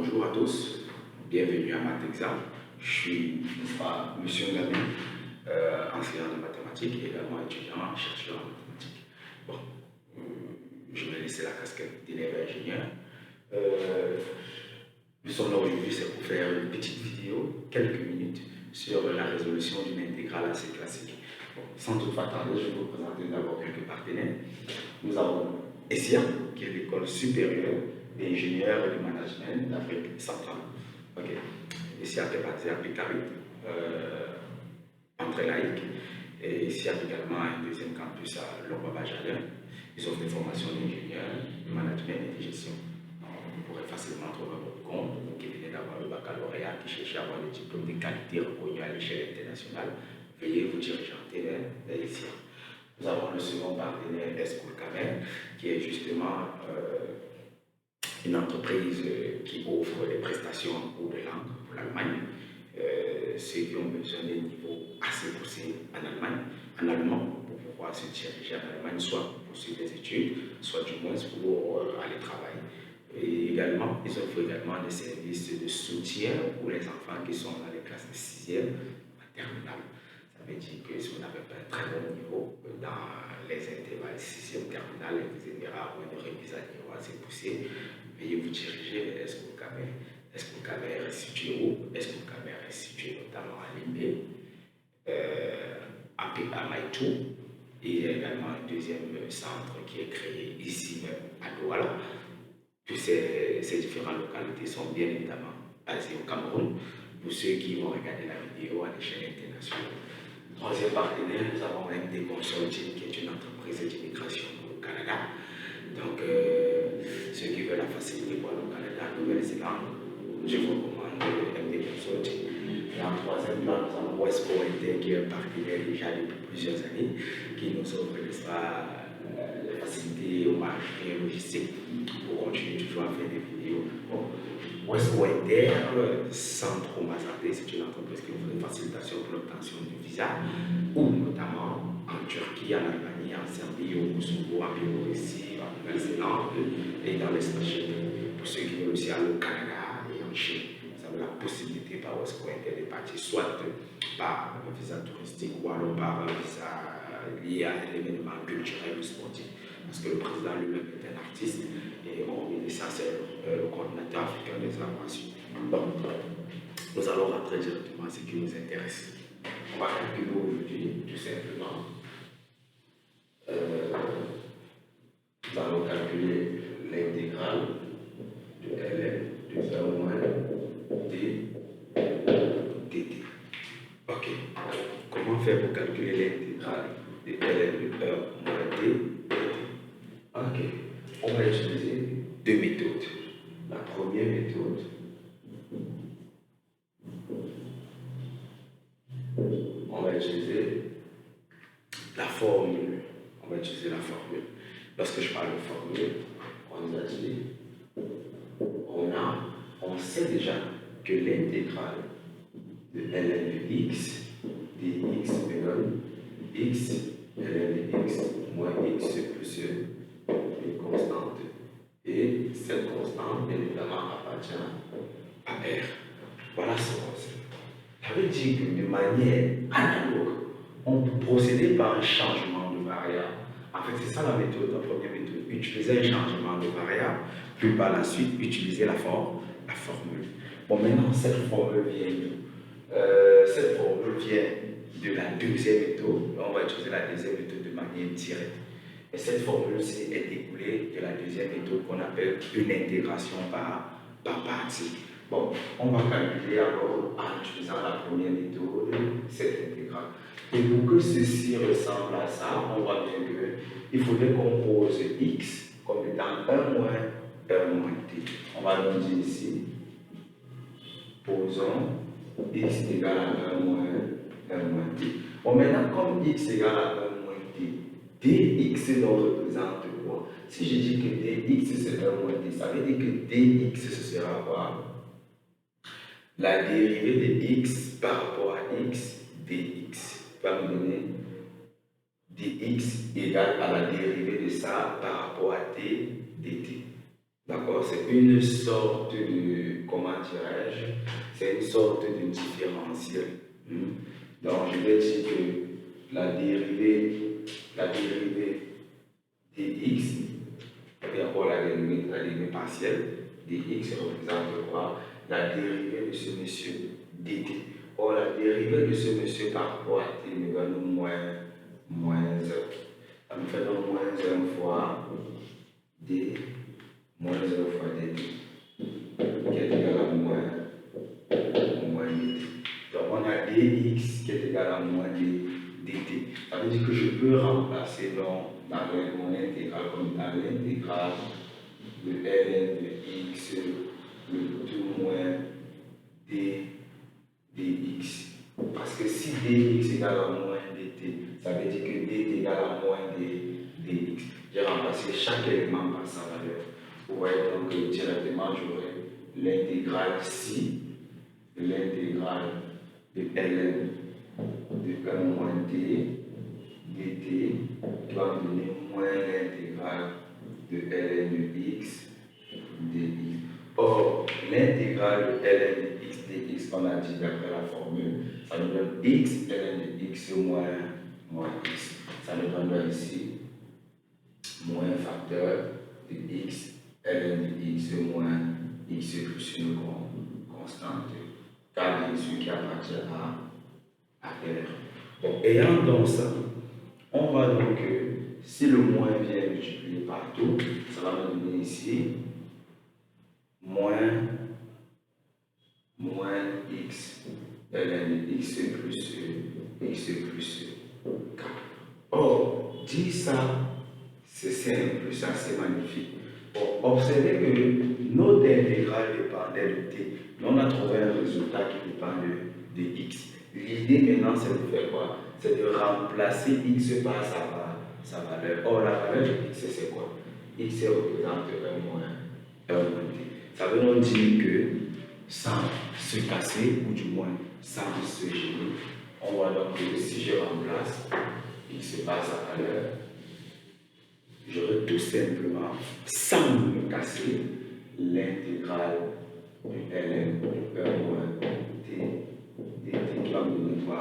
Bonjour à tous, bienvenue à Mathexam. Je suis, Monsieur Ngabi, enseignant de mathématiques et également étudiant, chercheur en mathématiques. Bon, je vais laisser la casquette d'élève ingénieur. Nous sommes là aujourd'hui, c'est pour faire une petite vidéo, quelques minutes, sur la résolution d'une intégrale assez classique. Bon, sans toute tarder, je vais vous présenter d'abord quelques partenaires. Nous avons ESIA, qui est l'école supérieure d'ingénieurs et de management d'Afrique centrale. Okay. ESIA est basée à Pétavit, entrée laïque. Et ici également un deuxième campus à Lomba-Bajadin. Ils offrent des formations d'ingénieurs, de management et de gestion. Vous pourrez facilement trouver votre compte, vous qui venez d'avoir le baccalauréat, qui cherchez à avoir des diplômes de qualité reconnus à l'échelle internationale. Veuillez vous diriger vers ESIA. Nous avons le second partenaire, School Camer, qui est justement une entreprise qui offre des prestations en cours de langue pour l'Allemagne. Ceux qui ont besoin d'un niveau assez poussé en Allemagne, en allemand, pour pouvoir se diriger en Allemagne, soit pour poursuivre des études, soit du moins pour aller travailler. Et également, ils offrent également des services de soutien pour les enfants qui sont dans les classes de 6e à terminale. Ça veut dire que si vous n'avez pas un très bon niveau dans les intervalles 6e terminale et vous aimez avoir une remise à niveau assez poussée, veuillez vous diriger vers School Camer. School Camer est situé où? School Camer est situé notamment à Limbe, à Maïtou. Et il y a également un deuxième centre qui est créé ici même à Douala. Toutes ces différentes localités sont bien évidemment basées au Cameroun, pour ceux qui vont regarder la vidéo à l'échelle internationale. Troisième partenaire, nous avons MD Consulting, qui est une entreprise d'immigration au Canada. Donc, ceux qui veulent la facilité pour aller au Canada, Nouvelle-Zélande, je vous recommande MD Consulting. Et en troisième plan, nous avons Westport Inter, qui est un partenaire déjà depuis plusieurs années, qui nous offre la facilité au marché logistique pour continuer toujours à faire des vidéos. Bon, Westport Inter, sans trop m'attarder, c'est une entreprise qui offre des facilitations pour l'obtention du visa, ou notamment en Turquie, en Albanie, en Serbie, au Kosovo, en Biélorussie, en Nouvelle-Zélande et dans l'espace Schengen. Pour ceux qui veulent aussi aller au Canada et en Chine, vous avez la possibilité par Westport Inter de partir soit par un visa touristique ou alors par un visa lié à un événement culturel ou sportif. Parce que le président lui-même est un artiste et ça c'est le coordinateur africain des arts martiaux. Donc, nous allons rentrer directement à ce qui nous intéresse. On va calculer aujourd'hui tout simplement. Nous allons calculer l'intégrale de ln de 1 moins d dt. Ok. Comment faire pour calculer l'intégrale de ln de 1 moins d dt? Ok. On va utiliser deux méthodes. La première méthode, on va utiliser la formule. Lorsque je parle de formule, on nous a dit, on sait déjà que l'intégrale de ln de x dx égale x ln de x moins x plus une constante. Et cette constante, bien évidemment, appartient à R. Voilà ce qu'on sait. Ça veut dire que de manière analogue, on peut procéder par un changement de variable. En fait, c'est ça la méthode, la première méthode. Utiliser un changement de variable, puis par la suite, utiliser la formule. Bon, maintenant, cette formule vient d'où? Cette formule vient de la deuxième méthode. On va utiliser la deuxième méthode de manière directe. Et cette formule-ci est découlée de la deuxième méthode qu'on appelle une intégration par partie. Bon, on va calculer alors en utilisant la première méthode cette intégrale. Et pour que ceci ressemble à ça, on voit bien qu'il faudrait qu'on pose x comme étant 1 moins t. On va donc dire ici, posons x égale à 1 moins t. Bon, maintenant, comme x égale à 1 moins t, dx donc représente quoi? Si je dis que dx c'est 1 moins t, ça veut dire que dx ce sera quoi? La dérivée de x par rapport à x dx va me donner dx égale à la dérivée de ça par rapport à t dt. D'accord, c'est une sorte de, comment dirais-je, c'est une sorte de différentiel. Donc, je vais dire que la dérivée dx, et encore la dérivée partielle dx représente quoi? La dérivée de ce monsieur dt. Or, la dérivée de ce monsieur par rapport à t me donne moins 1. Ça me fait donc moins 1 fois d, moins 1 fois dt, qui est égal à moins dt. Donc, on a dx qui est égal à moins dt. Ça veut dire que je peux remplacer dans mon intégrale comme dans l'intégrale de ln de x, le tout moins dx. Parce que si dx égale à moins dt, ça veut dire que dt égale à moins dx. J'ai remplacé chaque élément par sa valeur. Vous voyez donc que directement j'aurai l'intégrale ci, l'intégrale de ln de 1 moins d dt qui va me donner moins l'intégrale de ln de x dx. Or, l'intégrale de ln de x dx, on a dit d'après la formule, ça nous donne x ln de x moins x. Ça nous donne ici moins un facteur de x ln de x moins x plus une constante k bien sûr qui appartient à R. Bon, ayant donc ça, on va donc, si le moins vient multiplier par tout, ça va me donner ici moins x ln de x plus k. Or, dit ça, c'est simple, ça c'est magnifique. Bon, observez que notre intégrale dépendait de t. On a trouvé un résultat qui dépend de x. L'idée maintenant, c'est de faire quoi? C'est de remplacer x par sa valeur. Or, la valeur de x, c'est quoi? X représente 1 moins t. Ça veut donc dire que sans se casser, ou du moins sans se gêner, on voit donc que si je remplace x par sa valeur, j'aurai tout simplement, sans me casser, l'intégrale de ln de 1 moins t dt qui va me donner quoi?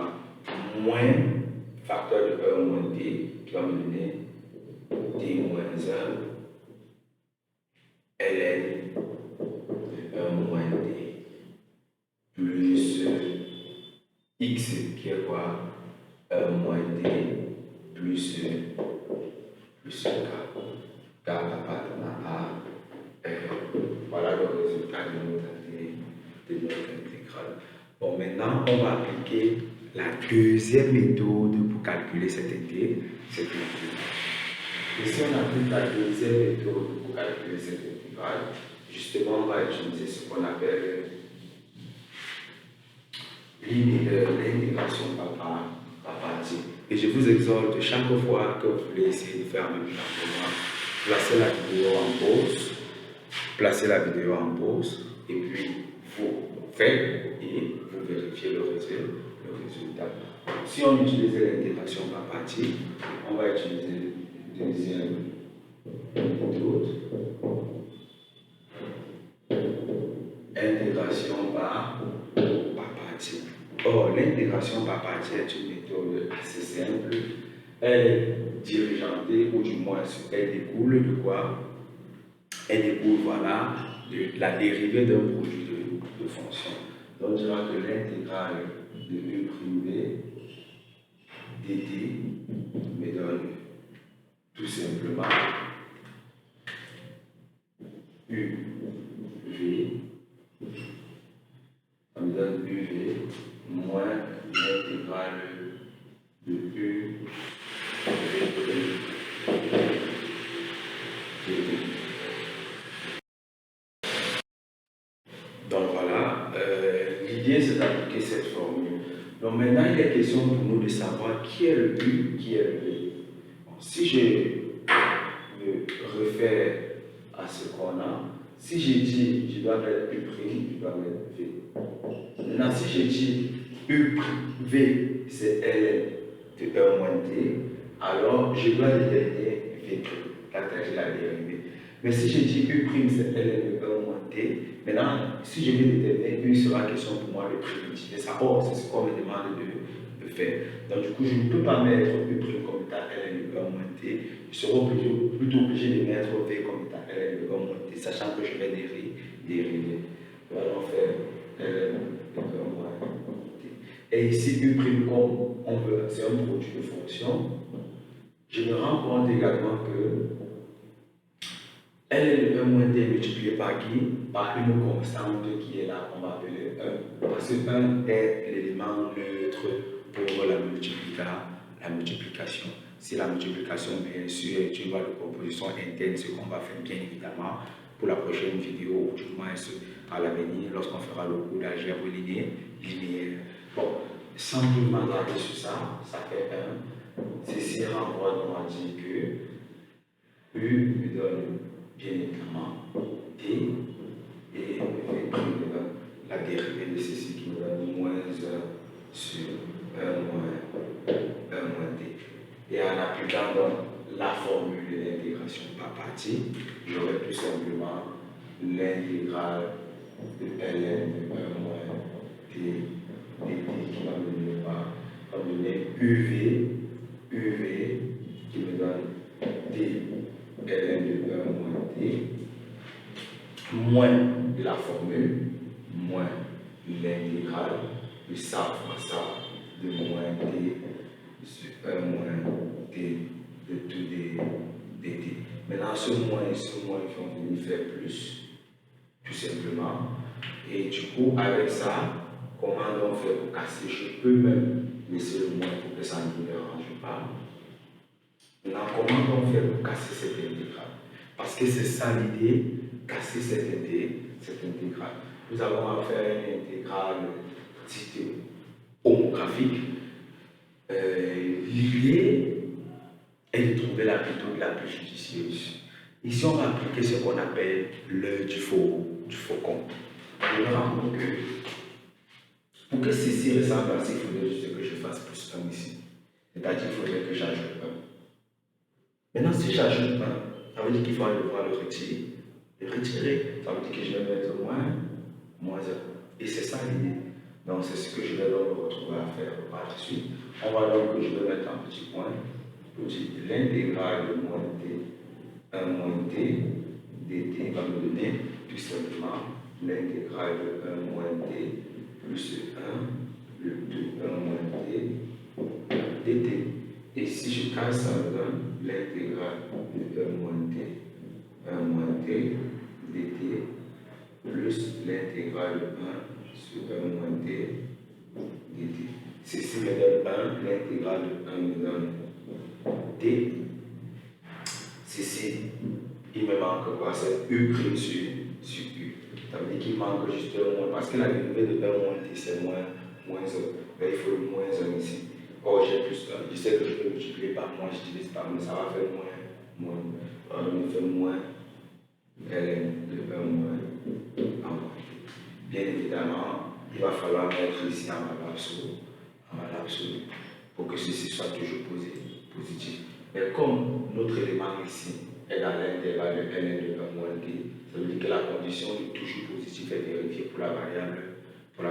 Moins facteur de 1 moins t qui va me donner t moins 1 ln de 1 moins t plus x qui est quoi? 1 moins t plus k. K appartenant à R. Voilà le résultat de notre intégrale. Bon, maintenant, on va appliquer la deuxième méthode pour calculer cette intégrale. Et si on applique la deuxième méthode pour calculer cette intégrale, justement, on va utiliser ce qu'on appelle l'intégration par partie. Et je vous exhorte chaque fois que vous voulez essayer de faire un même temps pour moi, placez la vidéo en pause, et puis vous faites et vous vérifiez le résultat. Si on utilisait l'intégration par partie, on va utiliser la deuxième méthode, intégration par partie. Or, l'intégration par partie est une méthode assez simple. Elle est dirigeantée, ou du moins, elle découle de quoi? Elle découle, voilà, de la dérivée d'un produit de fonction. Donc, on dira que l'intégrale de u privé dt me donne tout simplement uv. Ça me donne uv moins l'intégrale de u donc voilà, l'idée c'est d'appliquer cette formule. Donc maintenant il est question pour nous de savoir qui est le u, qui est le v. Bon, si je me réfère à ce qu'on a, si j'ai dit je dois mettre u', je dois mettre v. Maintenant si j'ai dit u', v c'est ln de 1 moins t, alors je dois déterminer v, la dérivée. Mais si je dis U', c'est ln de 1 moins t, maintenant, si je vais déterminer U, sera question pour moi de primitiver ça. Or, c'est ce qu'on me demande de faire. Donc, du coup, je ne peux pas mettre U' comme état ln de 1 moins t. Je serai plutôt obligé de mettre V comme état ln de 1 moins t, sachant que je vais dériver. On va donc faire ln de 1 moins t. Et ici, U', comme on veut, c'est un produit de fonction, je me rends compte également que ln de 1 moins t est multiplié par qui? Par une constante qui est là, qu'on va appeler 1. Parce que 1 est l'élément neutre pour la multiplication. Si la multiplication, bien sûr, est une loi de composition interne, ce qu'on va faire bien évidemment pour la prochaine vidéo, ou du moins à l'avenir, lorsqu'on fera le cours d'algèbre linéaire. Bon, sans plus m'attarder sur ça, ça fait 1. Ceci renvoie, donc à dire que U me donne bien évidemment t, et la dérivée de ceci qui me donne moins 1 sur 1 moins t. Et en appliquant donc la formule de l'intégration par partie, j'aurai tout simplement l'intégrale de ln de 1 moins t dt qui va me donner uv qui me donne t ln de 1 moins t moins la formule moins l'intégrale de ça fois ça de moins t sur 1 moins t de tout dt. Maintenant, ce moins et ce moins qui vont venir faire plus, tout simplement. Et du coup, avec ça, comment donc faire pour casser? Je peux même laisser le moins pour que ça ne me dérange pas. Maintenant, comment donc faire pour casser cette intégrale? Parce que c'est ça l'idée, casser cette intégrale. Nous avons affaire à une intégrale dite homographique. L'idée est de trouver la méthode la plus judicieuse. Ici, on va appliquer ce qu'on appelle l'œil du faucon. On verra que pour que ceci ressemble à ce, il faudrait juste que je fasse plus 1 ici. C'est-à-dire qu'il faudrait que j'ajoute 1. Maintenant, si j'ajoute 1, ça veut dire qu'il faut devoir le retirer. Le retirer, ça veut dire que je vais mettre moins 1. Et c'est ça l'idée. Donc, c'est ce que je vais donc me retrouver à faire par la suite. On va donc, je vais mettre un petit point pour dire l'intégrale de moins t, 1 moins t, dt va me donner tout simplement l'intégrale de 1 moins t plus 1, le 2, 1 moins t, dt. Et si je casse, ça me donne l'intégrale de 1 moins t, dt, plus l'intégrale de 1 sur 1 moins t, dt. Ceci me donne 1, l'intégrale de 1 me donne t. Ceci, il me manque quoi? C'est U' sur U. Ça veut dire qu'il manque juste un moins, parce que la dérivée de 1 moins t, c'est moins 1. Mais il faut le moins 1 ici. Or, j'ai plus 1. Je sais que je peux multiplier par moins, je divise par moins, ça va faire moins. On me fait moins ln de 1 moins 1 moins t. Bien évidemment, il va falloir mettre ici en valeur absolue pour que ceci soit toujours positif. Mais comme notre élément ici est dans l'intervalle de ln de 1 moins t, ça veut dire que la condition de toujours positif est vérifiée pour la variable t.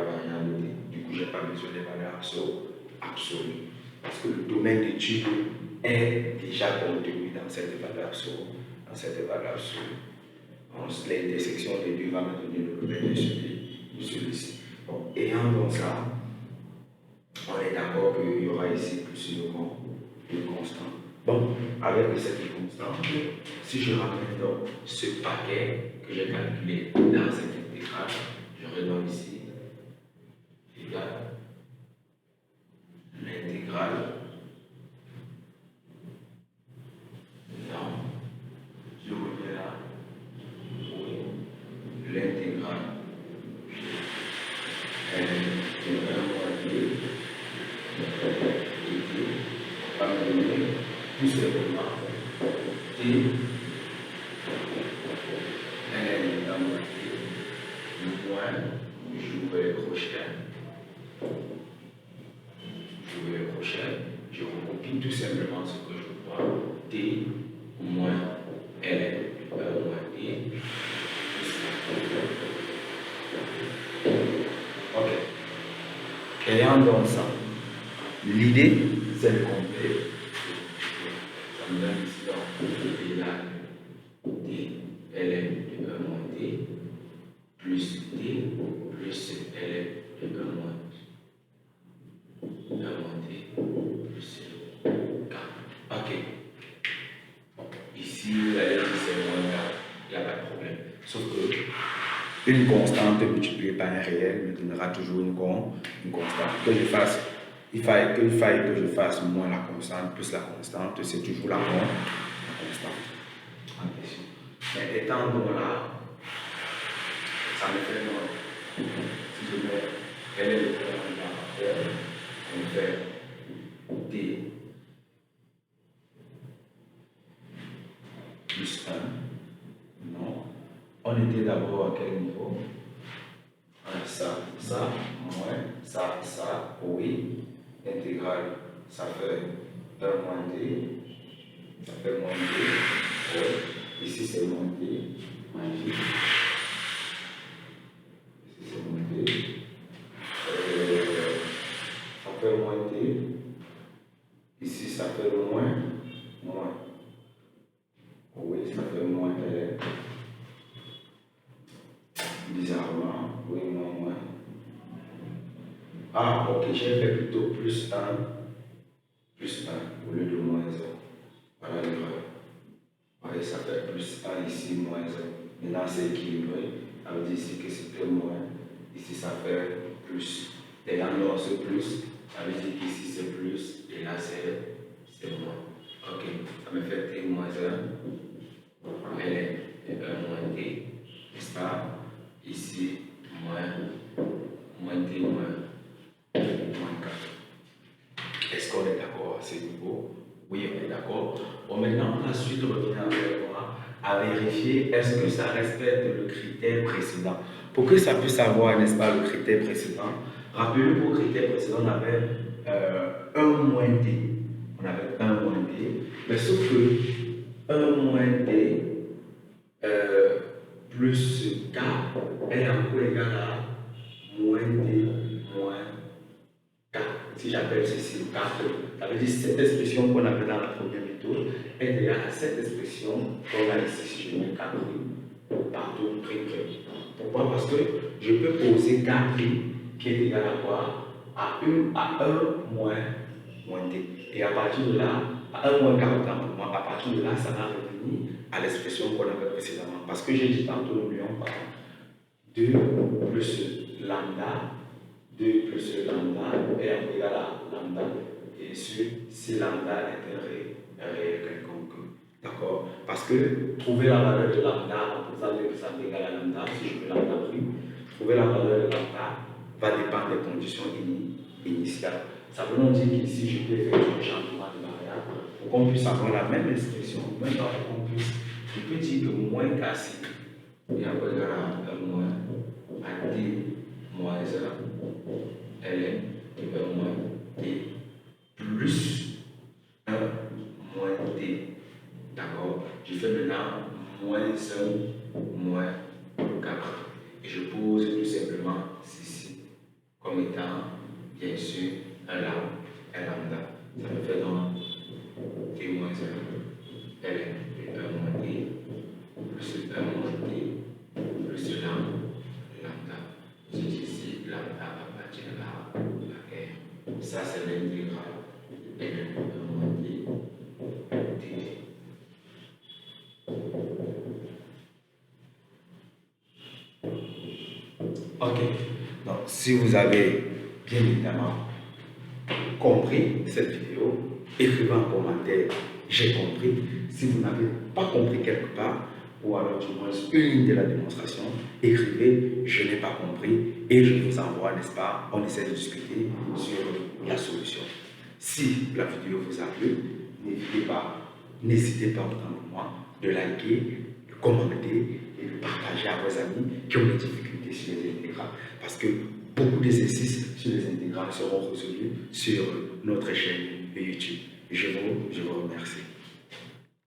Du coup, je n'ai pas besoin de valeurs absolues. Parce que le domaine d'étude est déjà contenu dans cette valeur absolue. L'intersection des deux va me donner le domaine de celui-ci. Bon, ayant donc ça, on est d'accord qu'il y aura ici plus de constants. Bon, avec cette constante, si je ramène donc ce paquet que j'ai calculé dans cette intégrale, je redonne ici égal l'intégrale je reviens là, l'intégrale de 1 moins 2 va me donner tout simplement t ln de 1 moins t moins, j'ouvre les crochets, je recopie tout simplement ce que je vois, t moins ln de 1 moins Ok. Ayant donc ça, l'idée, c'est de compter. Ça me donne ici donc, et là, D, ln de 1 moins D, plus D, plus ln de 1 moins D, plus K. Ok. Ici, vous allez dire que c'est moins K, il n'y a pas de problème. Sauf que une constante multipliée par un réel me donnera toujours une constante. Que je fasse, il faille que je fasse moins la constante plus la constante, c'est toujours la constante. Attention. Mais étant donc là, ça me fait non. Si je mets L est le terme on me fait D plus 1. Non. On était d'abord à quel niveau? Ça, moins, ça, oui. Intégrale, ça fait 1 moins D. Ça fait moins D. Oui. Ici, c'est moins D. Magnifique. Ici, c'est moins D. Ça fait moins D. Ici, ça fait moins. Oui, ça fait moins L. Bizarrement, oui, moins. Ah, ok, j'ai fait plutôt plus 1 au lieu de moins 1. Voilà l'erreur. Oui, ça fait plus 1 ici, moins 1. Maintenant, c'est équilibré. Ça veut dire ici que c'était moins. Ici, ça fait plus. Et là, non, c'est plus. Ça veut dire qu'ici, c'est plus. Et là, c'est moins. Ok, ça me fait T moins 1. L est 1 moins T. N'est-ce pas? Ici, moins T moins 4. Est-ce qu'on est d'accord à ce niveau? Oui, on est d'accord. Bon, maintenant, la suite revient avec moi à vérifier est-ce que ça respecte le critère précédent. Pour que ça puisse avoir, n'est-ce pas, le critère précédent, rappelez-vous, au critère précédent, on avait 1 moins D. On avait 1 moins D. Mais sauf que 1 moins D plus K est encore égal à moins D moins K. Si j'appelle ceci K, ça veut dire cette expression qu'on avait dans la première méthode est égale à cette expression qu'on a ici si je mets K' partout prime. Pourquoi? Parce que je peux poser K' qui est égal à quoi? À 1 moins D. Et à partir de là, à 1 moins K, pour moi, à partir de là, ça va revenir à l'expression qu'on avait précédemment. Parce que j'ai dit tantôt, n'oublions pas, 2 plus lambda, 2 plus lambda est égal à lambda. Et si lambda est un réel quelconque. D'accord? Parce que trouver la valeur de lambda en faisant 2 plus lambda égale à lambda, si je veux lambda pris, trouver la valeur de lambda va dépendre des conditions initiales. Ça veut dire qu'ici, je peux faire un changement de variable pour qu'on puisse avoir la même expression, même dans qu'on puisse, je peux dire que moins K et après il y aura un moins à D moins 1 ln et 1 moins D plus 1 moins D. D'accord? Je fais maintenant moins 1 moins 4 et je pose tout simplement ceci comme étant bien sûr un lambda. Ça me fait donc T moins 1 ln et 1 moins D plus 1 moins D plus lambda. Je dis ici lambda va partir là, R. Ça c'est l'intégrale ln de 1 moins D dt. Ok, donc si vous avez bien évidemment compris cette vidéo, écrivez en commentaire j'ai compris. Si vous n'avez pas compris quelque part, ou alors du moins une ligne de la démonstration, écrivez je n'ai pas compris et je vous envoie, n'est-ce pas, on essaie de discuter sur la solution. Si la vidéo vous a plu, n'hésitez pas autant que moi de liker, de commenter et de partager à vos amis qui ont des difficultés sur les intégrales. Parce que beaucoup d'exercices sur les intégrales seront résolus sur notre chaîne YouTube. Je vous remercie.